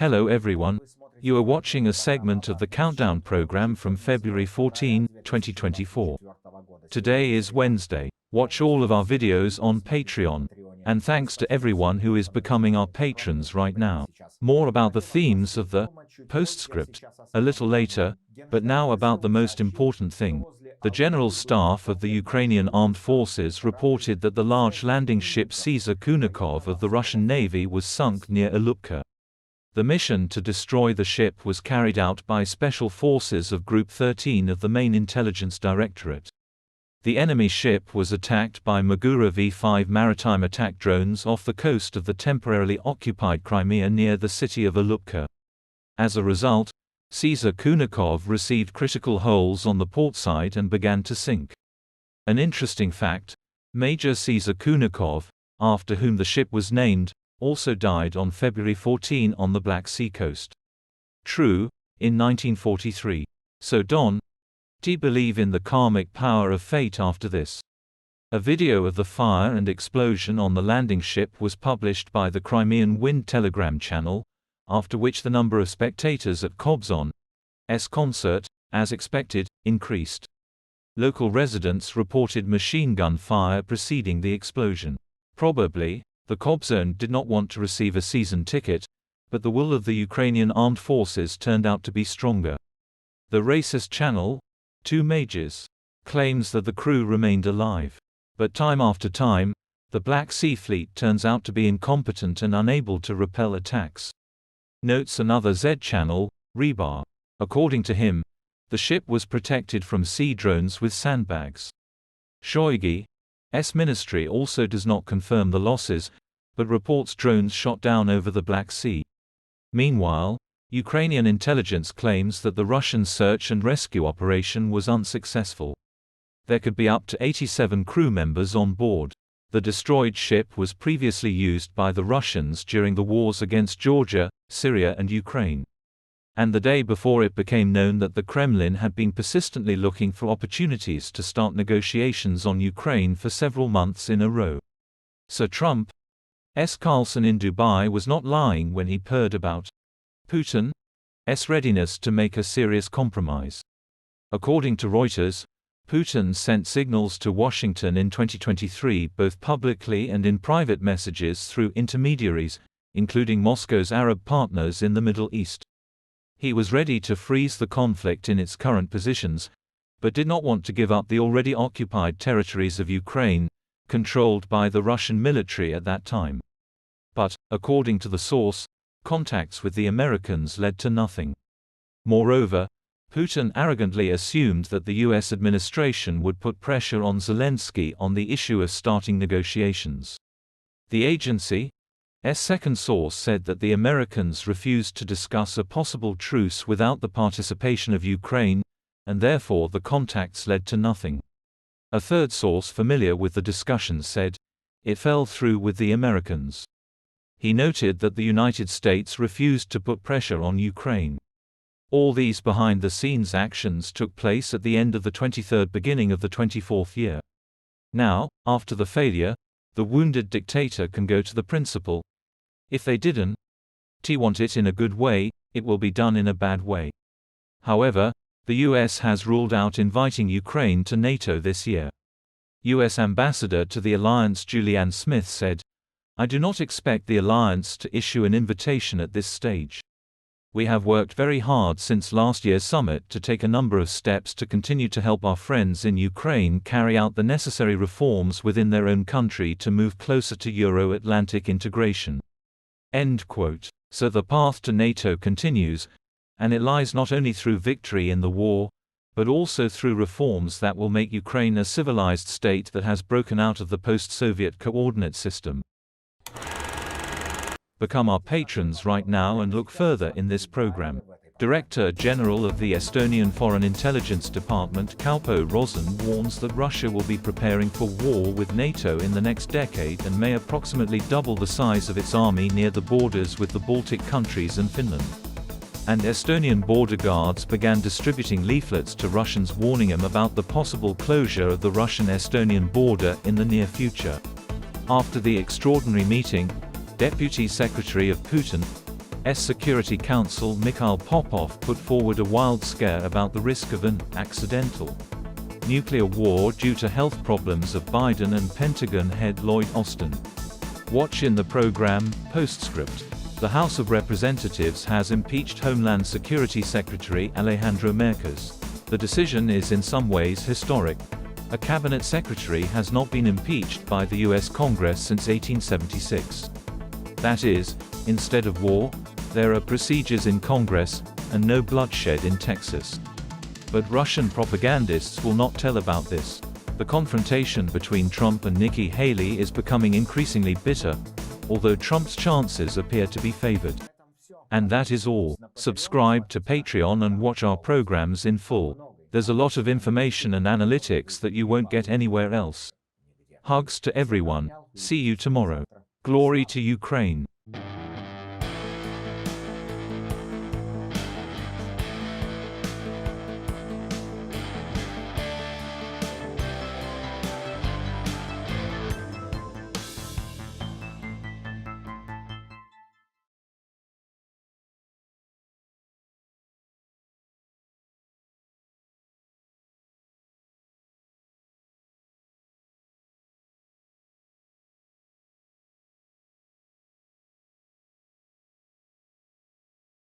Hello everyone, you are watching a segment of the Countdown program from February 14, 2024. Today is Wednesday. Watch all of our videos on Patreon. And thanks to everyone who is becoming our patrons right now. More about the themes of the postscript a little later, but now about the most important thing. The General Staff of the Ukrainian Armed Forces reported that the large landing ship Caesar Kunikov of the Russian Navy was sunk near Alupka. The mission to destroy the ship was carried out by Special Forces of Group 13 of the Main Intelligence Directorate. The enemy ship was attacked by Magura V-5 maritime attack drones off the coast of the temporarily occupied Crimea near the city of Alupka. As a result, Caesar Kunikov received critical holes on the port side and began to sink. An interesting fact, Major Caesar Kunikov, after whom the ship was named, also died on February 14 on the Black Sea coast. True, in 1943. So do you believe in the karmic power of fate after this? A video of the fire and explosion on the landing ship was published by the Crimean Wind Telegram channel, after which the number of spectators at Kobzon's concert, as expected, increased. Local residents reported machine gun fire preceding the explosion. Probably, the Kobzon did not want to receive a season ticket, but the will of the Ukrainian armed forces turned out to be stronger. The racist channel, Two Majors, claims that the crew remained alive. But time after time, the Black Sea Fleet turns out to be incompetent and unable to repel attacks. Notes another Z channel, Rebar. According to him, the ship was protected from sea drones with sandbags. Shoigu's ministry also does not confirm the losses, but reports drones shot down over the Black Sea. Meanwhile, Ukrainian intelligence claims that the Russian search and rescue operation was unsuccessful. There could be up to 87 crew members on board. The destroyed ship was previously used by the Russians during the wars against Georgia, Syria and Ukraine. And the day before it became known that the Kremlin had been persistently looking for opportunities to start negotiations on Ukraine for several months in a row. Sir Trump's Carlson in Dubai was not lying when he purred about Putin's readiness to make a serious compromise. According to Reuters, Putin sent signals to Washington in 2023 both publicly and in private messages through intermediaries, including Moscow's Arab partners in the Middle East. He was ready to freeze the conflict in its current positions, but did not want to give up the already occupied territories of Ukraine, controlled by the Russian military at that time. But, according to the source, contacts with the Americans led to nothing. Moreover, Putin arrogantly assumed that the US administration would put pressure on Zelensky on the issue of starting negotiations. The agency's second source said that the Americans refused to discuss a possible truce without the participation of Ukraine, and therefore the contacts led to nothing. A third source familiar with the discussions said, it fell through with the Americans. He noted that the United States refused to put pressure on Ukraine. All these behind-the-scenes actions took place at the end of the 23rd, beginning of the 24th year. Now, after the failure, the wounded dictator can go to the principal. If they didn't want it in a good way, it will be done in a bad way. However, the US has ruled out inviting Ukraine to NATO this year. US Ambassador to the alliance Julianne Smith said, I do not expect the alliance to issue an invitation at this stage. We have worked very hard since last year's summit to take a number of steps to continue to help our friends in Ukraine carry out the necessary reforms within their own country to move closer to Euro-Atlantic integration. End quote. So the path to NATO continues, and it lies not only through victory in the war, but also through reforms that will make Ukraine a civilized state that has broken out of the post-Soviet coordinate system. Become our patrons right now and look further in this program. Director General of the Estonian Foreign Intelligence Department Kaupo Rosin warns that Russia will be preparing for war with NATO in the next decade and may approximately double the size of its army near the borders with the Baltic countries and Finland. And Estonian border guards began distributing leaflets to Russians warning them about the possible closure of the Russian-Estonian border in the near future. After the extraordinary meeting, Deputy Secretary of Putin, Security Counsel Mikhail Popov put forward a wild scare about the risk of an accidental nuclear war due to health problems of Biden and Pentagon head Lloyd Austin. Watch in the program, Postscript. The House of Representatives has impeached Homeland Security Secretary Alejandro Mayorkas. The decision is in some ways historic. A cabinet secretary has not been impeached by the U.S. Congress since 1876. That is, instead of war, there are procedures in Congress, and no bloodshed in Texas. But Russian propagandists will not tell about this. The confrontation between Trump and Nikki Haley is becoming increasingly bitter, although Trump's chances appear to be favored. And that is all. Subscribe to Patreon and watch our programs in full. There's a lot of information and analytics that you won't get anywhere else. Hugs to everyone. See you tomorrow. Glory to Ukraine.